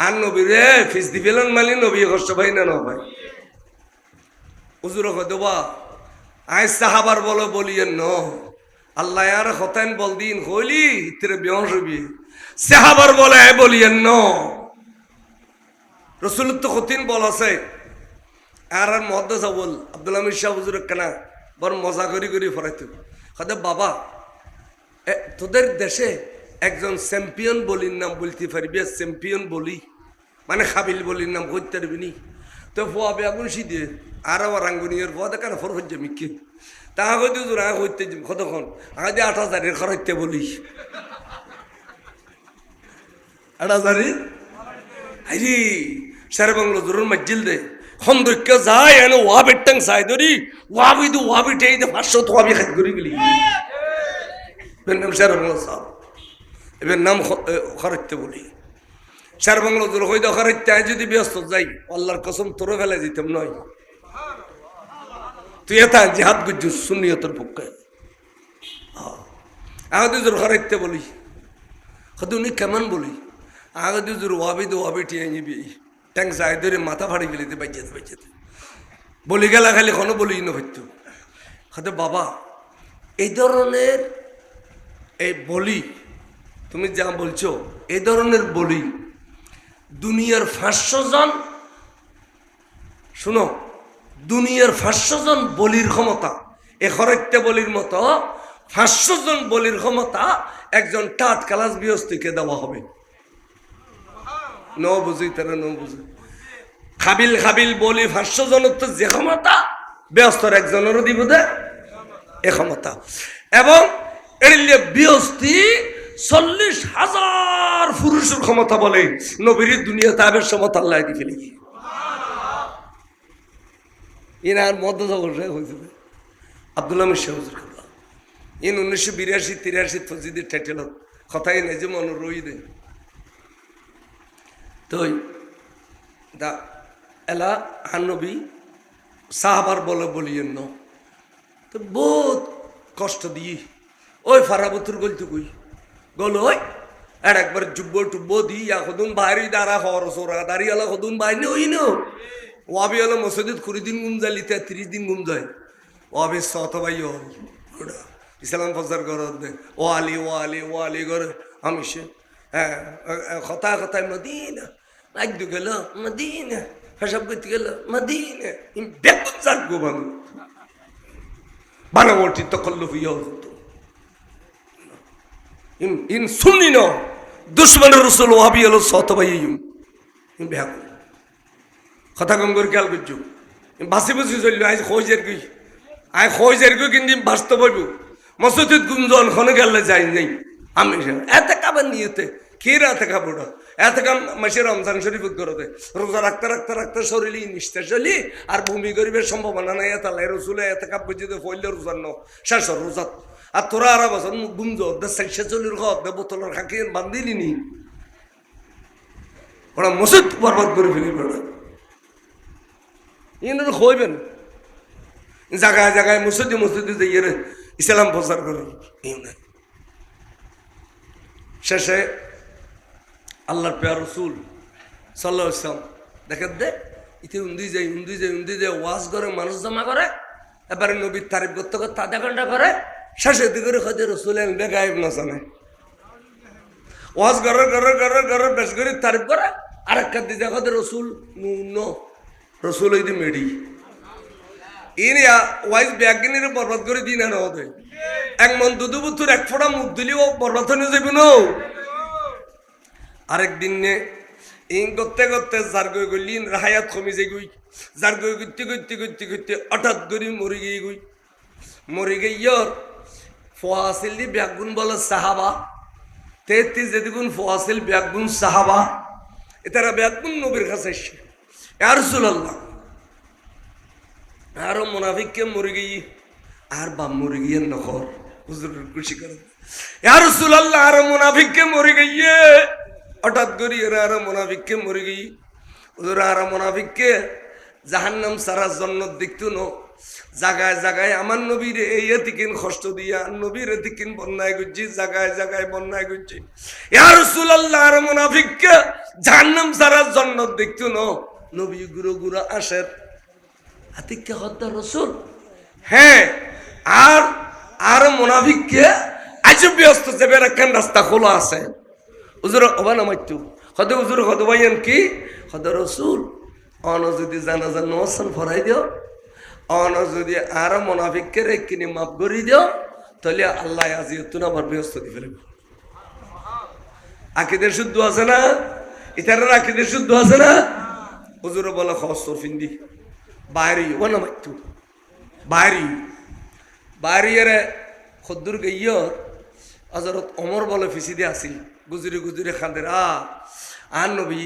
আর নবীরে ফিস দিবেলেন মালি নবী কষ্ট ভাই না ভাই হুজুর দেবা আই সাহাবার বলো বলিয়েন ন আল্লাহ আর হতেন বল দিন হইলি ইতরে বেহস হবি সাহাবার বলে বলিয়েন ন রসুল তো কঠিন বল আছে আর মহাদ্দাস বল আব্দুল হামিদ শাহ হুজুর কেনা বড় মজা করি ফরাইতো হতে বাবা তোদের দেশে একজন চ্যাম্পিয়ন বলির নাম বলতে পারবি চ্যাম্পিয়ন বলি মানে খাবিল বলির নাম করতে পারবি নি তো ফোয়া বেগুন সিদে আর আবার রাঙ্গুনিয়ার ফোয়া দেখান ফর হচ্ছে মিকি তাহা হইতে হুজুর আগে হইতে কতক্ষণ আগে ৮,০০০ খরচতে বলি ৮,০০০ আরে সারে বাংলো জরুর মজ্জিল দে খন্দক্য যায় এনে ওয়া বেট্টাং চাই ধরি ওয়া বিটে ৫০০ তো আমি খাত করি গেলি এর নাম সারে বাংলো সাহ এবার নাম খরচতে বলি সারে বাংলো জোর হইতে খরচতে যদি ব্যস্ত যাই আল্লাহর কসম তোরে ফেলে দিতাম নয় তুই এটা জিহাদ গুজ্জু সুন্নিয়তের পক্ষে আগে জোর খরচতে বলি হয়তো উনি কেমন বলি আগে জোর ওয়াবি টিয়ে নিবি ট্যাঙ্ক যায় ধরে মাথা ফাড়ি গেলিতে বাইজাতে বলি গেলা খালি কোনো বলি না হইতো হয়তো বাবা এই ধরনের এই বলি তুমি যা বলছো এই ধরনের বলি দুনিয়ার ৫০০ জন শুনো দুনিয়ার ৫০০ জন বলির ক্ষমতা এ খরচতে বলির মতো ৫০০ জন বলির ক্ষমতা একজন টাট কালাস বিহস্তিকে দেওয়া হবে ন বুঝি তারা ন বুঝি খাবিল বলি ৫০০ জনের তো যে ক্ষমতা ব্যস্তর একজনেরও দিব দে এ ক্ষমতা এবং এড়িয়ে বিহস্তি ৪০,০০০ পুরুষের ক্ষমতা বলে নবীর দুনিয়া তাবের সমতা আল্লাহ দি ফেলি ইনার মধ্যে হয়েছিল আব্দুল হামিদ শাহ হুজুর কেবলা ইন ১৯৮২-৮৩ ফজিদের টাইটেল কথাই নেই যে মনে রই দে তো দা এলা হানবী সাহাবার বলে বলিয়েন ন তো বহুত কষ্ট দিয়ে ওই ফারাবতুর গলতে কই গল ওই আর একবার জুব্ব টুব্ব দি এখন বাইরে দাঁড়া হর সোরা দাঁড়িয়ে এলা কদুন বাইরে ওই নো ওয়াবি এলো মসজিদ ২০ দিন গুম যায় লিতে ৩০ দিন গুম যায় ওয়াবি সত ভাই ওটা ইসলাম ফজর ঘর ও আলি ঘরে আমি সে হ্যাঁ কথায় মদিনা একদু গেল মদিনা ফেসব করতে গেল মদিনা বেতন যাক গো বানু বানাবটি তকল্লুফ ইয়া হতো ইন সুন্নি ন দুশ্মনের রসুল ওয়াবি এলো সত ভাই বেহা কথা কম করে খেয়াল করছো বাসি চলল আজ খোঁজের গই আয় খোঁজের গই কিন্তু বাস্তব হইব মসজিদ গুঞ্জন খনে গেলে যাই নাই আমি এতে কাবার নিয়েতে কি রাতে কাপড় এত কাম মাসে রমজান শরীফ করতে রোজা রাখতে শরীরে নিষ্ঠা চলি আর ভূমি গরিবের সম্ভাবনা নাই এত লাই রসুলে এত কাপ বুঝিতে ফইলে রোজার ন শেষ রোজাত আর তোরা আর বছর গুঞ্জ সাইসে চলির ঘর বোতলের খাকি বান্ধিলি নি ওরা মসজিদ বরবাদ করে ফেলি বেড়া ইনারা হইবেন জায়গায় মসজিদে যাইয়ে ইসলাম প্রচার করে শেষে আল্লাহর পেয়ার রসুল সাল্লাল্লাহু আলাইহি ওয়াসাল্লাম দেখেন দে ইতে উন্দি যায় ওয়াজ করে মানুষ জমা করে এবারে নবীর তারিফ করতে আধা ঘন্টা করে শেষে দিকে হয়তো রসুল গায়েব না জানে ওয়াজ করে বেশ করে তারিফ করে আর একটা দিতে হয়তো রসুল রসুল ওই দিন মেডি ইনিয়া ওয়াইজ ব্যাগিনীর বরবাদ করে দিন না হতে এক মন দুধু বুতুর এক ফোঁটা মুখ দিলেও বরবাদ হয়ে যাবে না আরেকদিন নে ইন করতে যার গই গলি হায়াত কমি যাই গই যার গই করতে হঠাৎ করে মরি গইয়র ফোয়াসিল দি ব্যাগুন বলে সাহাবা ৩৩ যেদিগুন ফোয়াসিল ব্যাগুন সাহাবা এতারা ব্যাগুন নবীর কাছে এসে ইয়া রাসূলুল্লাহ আরো মুনাফিককে মরে গিয়ে আর বাপ মরে গিয়ে নখর হুজুর খুশি করে ইয়া রাসূলুল্লাহ আর মুনাফিককে মরে গিয়ে হঠাৎ করে আর মুনাফিককে মরে গিয়ে হুজুর আর মুনাফিককে জাহান্নাম সারা জান্নাত দেখতো না জায়গায় জায়গায় আমার নবীর এই এতিকিন কষ্ট দিয়া নবীর এতিকিন বন্যায় গুজি জায়গায় জায়গায় বন্যায় গুজি ইয়া রাসূলুল্লাহ আর মুনাফিককে জাহান্নাম ছাড়া জান্নাত দেখতো না নবী গুরু গুরু আসের আতিককে হত্যা রাসূল হ্যাঁ আর আর মুনাফিককে আজ ব্যস্ত যাবে রাখান রাস্তা খোলা আছে হুজুর ওবানা মাইতু কত হুজুর কত ভাইয়েন কি কত রাসূল অন যদি জানাজা নওয়াজ ফরাই দিও অন যদি আর মুনাফিককে রেকিনি মাফ করে দিও তাহলে আল্লাহ আজিয়তুন আমার ব্যস্ত দি ফেলবে আকিদের শুদ্ধ আছে না ইতারের আকিদের শুদ্ধ আছে না হুজুর বলে খসর ফিন্দি বাইরে ওবানা মাইতু বাইরে বাইরে খদ্দুর গইয় হযরত ওমর বলে ফিসি দিয়ে আসিল গুজরি গুজরি খাদের আর নবী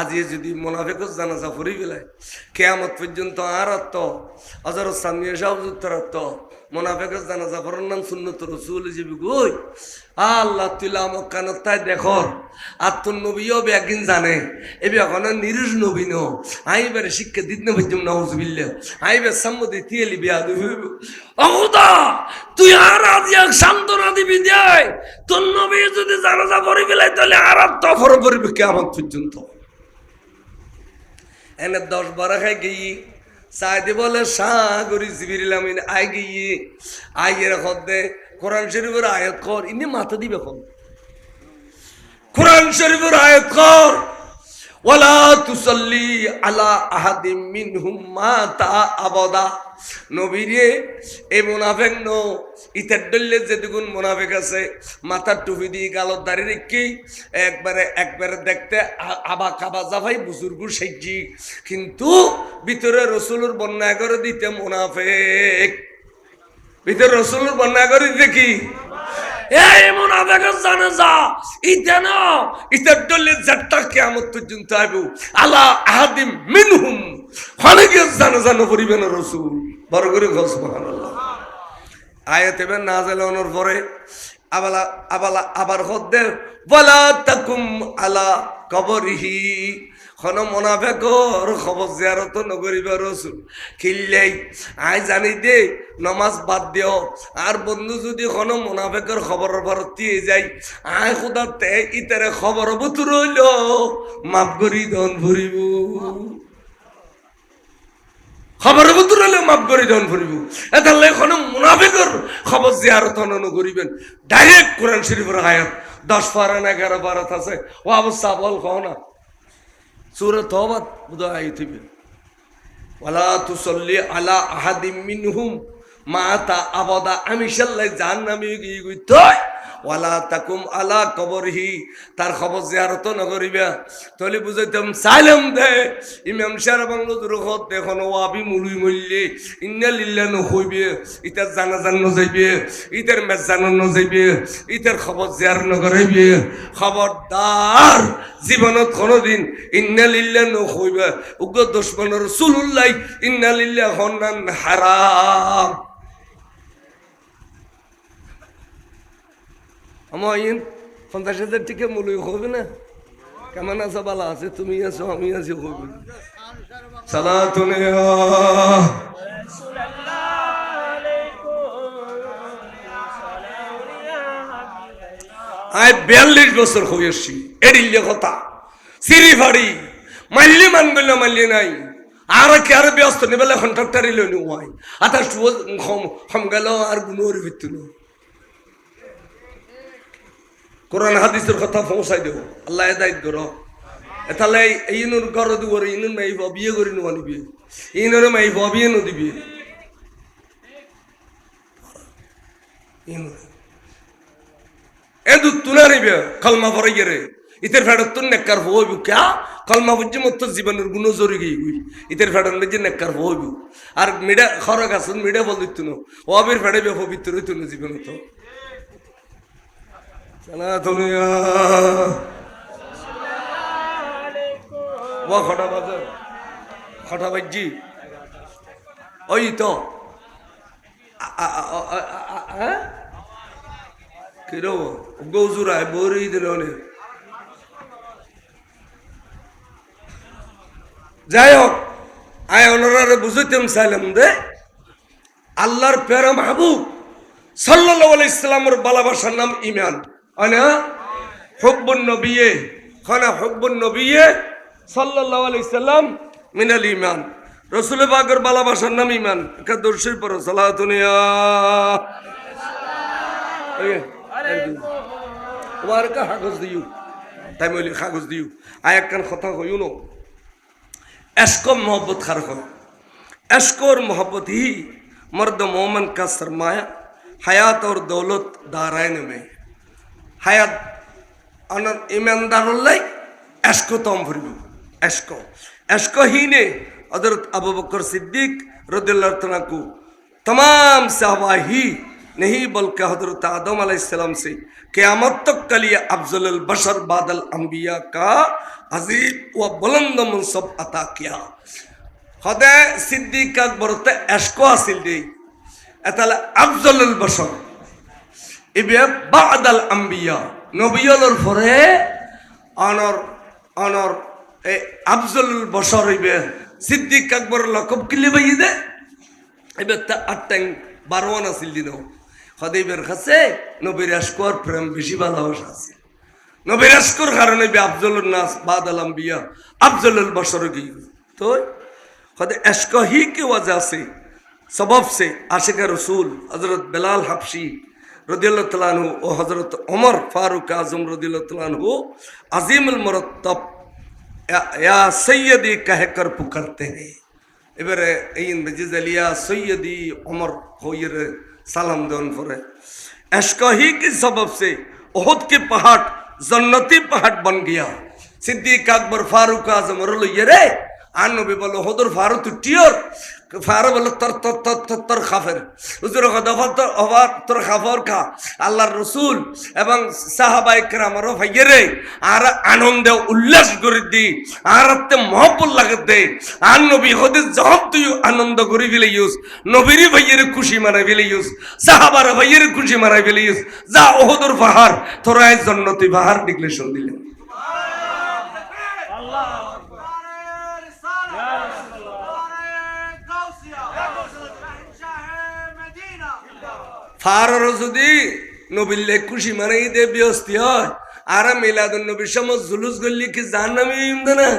আজি যদি মুনাফিকর জানাজা পড়ি ফেলায় কিয়ামত পর্যন্ত আর হযরত সামিয়া সাহেব মুনাফিকর জানাজা পড়ার নাম সুন্নত রাসূল হিসেবে গই আল্লাহ তুলা মক্কানত তাই দেখো আর তোর নবীও একদিন জানে এবার এখন নিরুষ নবী নো আইবার শিক্ষা দিত না ভাইজম নাউজুবিল্লাহ আইবার সম্মতি তিয়েলি বিয়া দিবি অহুদা তুই আর আজি এক সান্তনা দিবি দেয় তোর নবী যদি জানাজা পড়ি ফেলায় তাহলে আর তফর পড়বে কিয়ামত পর্যন্ত এনে 10-12 খাই গিয়ে সাইদে বলে সাগরি জিবিরিল আমিন আই গিয়ে আইয়ের খদ্দে কোরআন শরীফের আয়াত কর ইনি মাথা দিবে কোন কোরআন শরীফের আয়াত কর ওয়ালা তুসাল্লি আলা আহাদিম মিনহুম মাতা আবাদা নবীরে এই মুনাফিক নো ইতার দল্লে যে দুগুণ মুনাফিক আছে মাথার টুপি দিয়ে গালত দাড়ি রেখে একবারে দেখতে আবা কাবা জাফাই বুজুর্গ সেজি কিন্তু ভিতরে রসুলের বন্যা করে দিতে মুনাফিক ভিতরে রসুলের বন্যা করে দিতে কি এই মুনাফিকের জানাজা ইতেন ইতার দল্লে যাত্রা কিয়ামত পর্যন্ত আইব আলা আহাদিম মিনহুম অনেকের জানাজা নপরিবেন রসুল বড় করে ঘর সুবহানাল্লাহ আয়াতে বেন নাযিল হওয়ার পরে আবার হদ্দে ওয়ালা তাকুম আলা কবরিহি কোন মুনাফিকর খবর জিয়ারত নগরিবা রাসূল কিল্লাই আই জানি দে নামাজ বাদ দিও আর বন্ধু যদি কোন মুনাফিকর খবর ভরতি যায় আই খোদা তে ইতারে খবর বুতুর হইল মাফ করি দন ভরিব খবর বুতুর হইল মাফ করি দন ভরিব এতালে কোন মুনাফিকর খবর জিয়ারত নগরিবেন ডাইরেক্ট কোরআন শরীফের আয়াত 10 পারা 11 পারা আছে ও অবস্থা বল কোনা সূরা তওবা বুঝাই আইতিবে ওয়ালা তুসাল্লি আলা আহাদিম মিনহুম মাতা আবাদা আমি শাল্লাই জাহান্নামে গইতো ওয়ালা তাকুম আলা কবরহি তার খবর জিয়ারত নগরিবা তলি বুঝাইতাম সালাম দে ইমাম সাহেব বাংলো দুরখত দেখুন ওয়াবি মুলুই মল্লি ইন্না লিল্লাহ নহইবে ইতার জানাজান ন যাইবে ইতার মেজান ন যাইবে ইতার খবর জিয়ার নগরিবে খবরদার জীবনত কোনদিন ইন্না লিল্লাহ নহইবে উগ্র দুশমন রাসূলুল্লাহ ইন্না লিল্লাহ হন্নান হারাম আমার 50,000 টিকে মূল্য হবে না কেমন আছো বালা আছে তুমি আছো আমি আছি হবে সালাতুন আই 42 বছর হয়েছি এডিলে কথা সিরি ফাড়ি মাল্লি মানগল না মাল্লি নাই আর কি আর ব্যস্ত নেবেলে কন্ট্রাক্টর লইনি ওয়াই আতা হম গেল আর গুনোর ভিতর কোরআন হাদিসের কথা পৌঁছাই দেব আল্লাহ হেদায়েত করো এতালে এইনুর ঘর দুয়ারে ইনুর মাই বিয়ে করে নো আনিবি ইনুর মাই বিয়ে নো দিবি ইনুর এদু তুনারিবে কলমা পড়ে গেরে ইতের ফেডত তুন নেককার হইবু ক্যা কলমা বুঝি মত জীবনের গুণ জরি গই গই ইতের ফেডন মেজে নেককার হইবু আর মিডা খরক আসুন মিডা বল দিত নো ওবির ফেডে বে পবিত্র হইত না জীবন তো সালাতুনিয়া ওয়া খটা বাজার খটা বাজি ওই তো কিরো গৌজুরায় বরি দিলনে যাই হোক আয় ওনারা বুঝাইতাম চাইলাম দে আল্লাহর প্যারা মাহবুব সাল্লাল্লাহু আলাইহি সাল্লামের ভালোবাসার নাম ঈমান আনা হুব্বুন নবিয়ে খানা হুব্বুন নবিয়ে সাল্লাল্লাহু আলাইহি সাল্লাম মিনাল ঈমান রাসূল পাকের ভালোবাসার নাম ঈমান কা দর্শই পড়ো সালাতুন ইয়া ওয়ার কা কাগজ দিও তাই বলি কাগজ দিও আয়াত কান কথা কইও না इश्क मोहब्बत खर हो इश्क और मोहब्बत ही मर्द मोमन का सरमाया हयात और दौलत दारायन में हयात अनर ईमानदार इश्क तम फरिबो इश्क ही ने हजरत अबू बकर सिद्दीक रदियल्लाहु तआला को तमाम सहाबा ही नहीं बल्कि हजरत आदम अलैहिस्सलाम से क़यामत तक के लिए अफजलुल बशर बादल अंबिया का अजीब व बुलंद मनसब अता किया खुदा सिद्दीक अकबर ते इश्क हासिल दे अतल अफजलुल बशर इबे बादल अंबिया नबियों फरे अनर ए अफजलुल बशर इबे सिद्दीक अकबर लकब किले भाई दे इबे ता अटंग बारवान हासिल दिनो खदीबर खसे नबीर इश्क और प्रेम बेशी ভালোবাসা আছে নবীর ইশকের কারণে বি আফজলুন নাস বাদাল अंबिया अफजलुल बशर की तो खुद इश्क ही की वजह से सबब से आशिक रसूल हजरत बिलाल हबशी रदियल्लाहु तआला अन्हु और हजरत उमर फारूक आजम रदियल्लाहु तआला अन्हु अजीमुल मुरत्तब या सैयदी कहकर पुकारते हैं এবারে এই বেজিজালিয়া सैयदी उमर होयर सलाम दोन फरे इश्क ही के सबब से उहद के पहाड़ जन्नती पहाड़ बन गया सिद्दीक अकबर फारूक आजम रोलो ये रे आन नबी बोलो हुदुर फारूक टियर फारो बोलो तर तर तर तर तर खाफिर हुजूर गदफा तर अवा तर खाफर का আল্লাহর রাসূল এবং সাহাবায়ে কেরামরা ভাইয়েরে আর আনন্দ উল্লাস করে দি আরতে মহব্বত লাগে দে আন নবী হদে জবাব তুই আনন্দ করে ফেলে ইউস নবীর ভাইয়েরে খুশি মারা ফেলে ইউস সাহাবার ভাইয়েরে খুশি মারা ফেলে ইউস যা উহুদের পাহাড় তোরা এই জান্নাতি পাহাড় ডিক্লেরেশন দিলেন ফারর যদি নবীলে খুশি মারাই দে বিয়স্তি হয় আর মিলাদুন নবীর সময় জুলুস গল্লি কি জাহান্নামী ইমদে না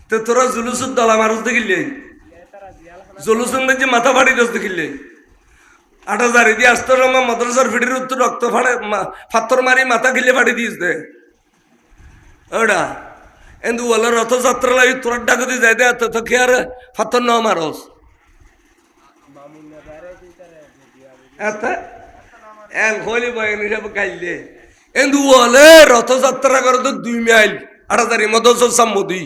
তো তোরা জুলুসুর দলা মারুস দেখিলে জুলুসুন যে মাথা ফাড়ি দোস দেখিলে 8000 দিয়ে আসতো রমা মাদ্রাসার ফিটির উত্তর রক্ত ফাড়ে পাথর মারি মাথা গিলে ফাড়ি দিস দে ওটা এন্দু ওলা রথযাত্রা লাই তোরা ডাকতে যাই দে তো কি আর পাথর না মারস এতে এন হলি বয়ন হিসাব কাইলে এন্দু ওলে রথযাত্রা করে তো 2 মাইল 8000 মদস সম্মদি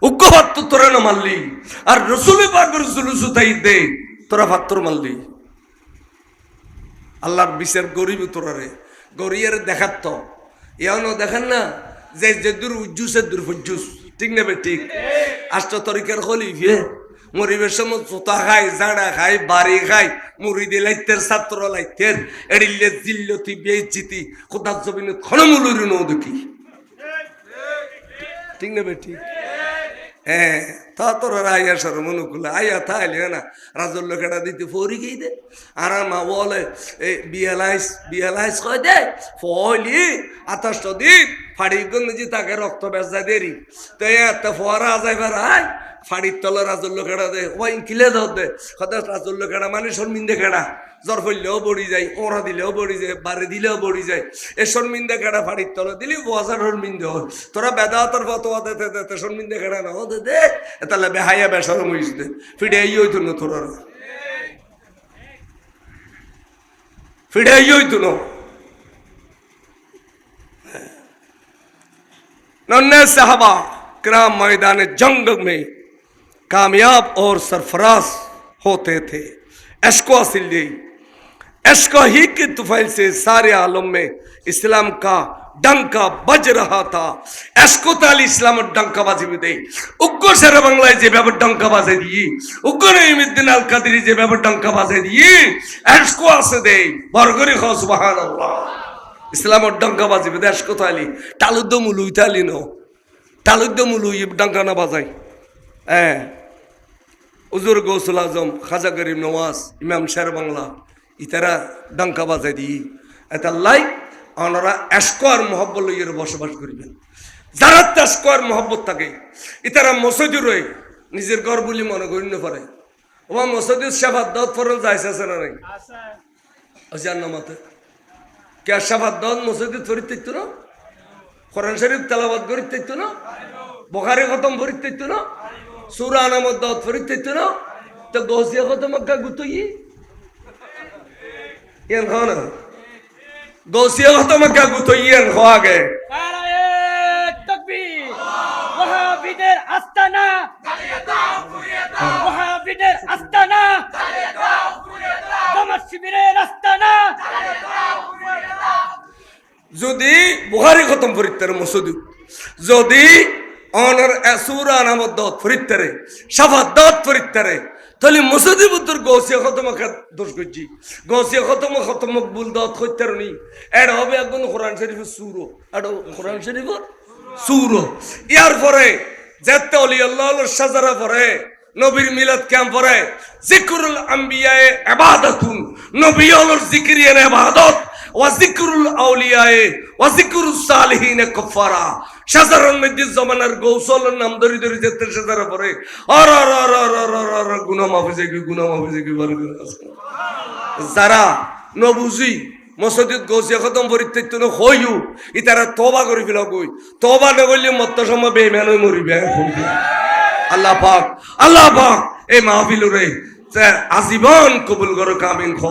উগ্গ পাত্র তোরা না মারলি আর রাসূল পাকের জুলুস তাই দে তোরা পাত্র মারলি আল্লাহর বিচার গরিব তোরা রে গরিয়ের দেখাত তো ইয়ানো দেখেন না যে যে দূর উজ্জুসে দূর ফুজ্জুস ঠিক নেবে ঠিক আষ্ট তরিকার খলিফে মরিবের সময় জোতা খায় জাড়া খায় বাড়ি খায় মুড়িদে লাইতের ছাত্র লাইতের এড়িলে জিল্লতি বেইজ্জতি খোদার জমিনে খনমুলুর নো দেখি ঠিক নেবে ঠিক হ্যাঁ তা তোর আয়া সর মনুকুল আয়া থাইলে না রাজর লোকেরা দিতে ফরি গিয়ে দে আর মা বলে এই বিয়ালাইস কয় দে ফলি 28 দিন ফাড়ি গঞ্জি তাকে রক্ত বেজা দেরি তো এত ফোয়ারা যাইবার আয় ফাড়ির তলে রাজর লোকেরা দে ওয়াইন কিলে দাও দে কথা রাজর লোকেরা মানে শর্মিন্দে কেডা জ্বর ফেললেও বড়ি যায় ওরা দিলেও বড়ি যায় বাড়ি দিলেও বড়ি যায় এ শর্মিন্দে কেডা ফাড়ির তলে দিলি ওয়াজার শর্মিন্দে হয় তোরা বেদাতর ফতোয়া দিতে দিতে শর্মিন্দে কেডা না হতে দে তাহলে বেহাইয়া বেসরম হইস দে ফিডে হইতো না তোরা ফিডে হইতো না नन्हे साहबा किराम मैदान जंग में कामयाब और सरफराज होते थे इश्क हासिल दी इश्क ही की तुफैल से सारे आलम में इस्लाम का डंका बज रहा था इश्क ताली इस्लाम डंका बाजी में दे उग्गो शेर बांग्लाय जे ব্যাপার डंका बाजे दिए उग्गो नईमुद्दीन আল কাদরি যে ব্যাপার डंका बाजे दिए इश्क আছে দে বরগরি খ সুবহানাল্লাহ इस्लाम डंका बाजी में इश्क ताली टालुद्द मुलुई ताली नो टालुद्द मुलुई डंका ना बाजाई হুজুর গৌসুল আজম, খাজা গরিব নওয়াজ, ইমাম শের বাংলা ইতারা ডাঙ্কা বাজাই দিই এটা লাই ওনারা এশক আর মহব্বত লইয়ের বসবাস করিবেন। যারা এশক আর মহব্বত থাকে ইতারা মসজিদে রয়ে নিজের ঘর বলি মনে করিতে পারে। ওমা মসজিদের শাফাত দাওয়াত ফরজ যাইছে আছে না নাই? আছে নামাতে কে শাফাত দাওয়াত মসজিদে ফরিদ থাকতো না? কোরআন শরীফ তেলাওয়াত করিতে থাকতো না? বুখারী খতম ফরিদ থাকতো না? সূরা নামাত দাওয়াত ফরিদ থাকতো না? তো গৌসিয়া খতম মক্কা গুতই এন খানা গৌসিয়া খতম মক্কা গুতই এন খাগে নারায়ে তাকবীর। ওয়াহাবিদের আস্তানা জ্বালিয়ে দাও, পুড়িয়ে দাও। ওয়াহাবিদের আস্তানা জ্বালিয়ে দাও, পুড়িয়ে দাও। জামাত শিবিরের আস্তানা জ্বালিয়ে দাও, পুড়িয়ে দাও। যদি বুখারী খতম ফরিত্তারে মসজিদ যদি অনার সূরা নামাত দাওয়াত ফরিত্তারে শাফাত দাওয়াত ফরিত্তারে তাহলে মসজিদের ভিতর গৌসিয়া খতম দোষ করছি। গৌসিয়া খতম মকবুল দাওয়াত করতার নি এটা হবে একদম কোরআন শরীফের সূরা, এটা কোরআন শরীফের সূরা। ইয়ার পরে যেতে ওলি আল্লাহর সাজারা পরে নবীর মিলাদ ক্যাম্প পরে যিকরুল আম্বিয়ায়ে ইবাদাতুন, নবী হলোর জিকিরিয়ান ইবাদত, ওয়া যিকরুল আউলিয়ায়ে ওয়া যিকরুস সালিহিনে কাফারা। সাজারার মধ্যে জামানার গৌসলের নাম ধরি ধরি যেতে সাজারা পরে আর আর আর আর আর আর আর গুনাহ মাফিজে কি গুনাহ মাফিজে কি বার করে আছে। যারা নবুজি মসজিদ গৌসিয়া খতম পরিত্যক্ত ন হইও ইতারা তওবা করি ফেলা কই তওবা না করলে মত্ত সময় বেঈমান হই মরিবে। আল্লাহ পাক এই মাহফিল রে আজীবন কবুল করো, কামিন খ।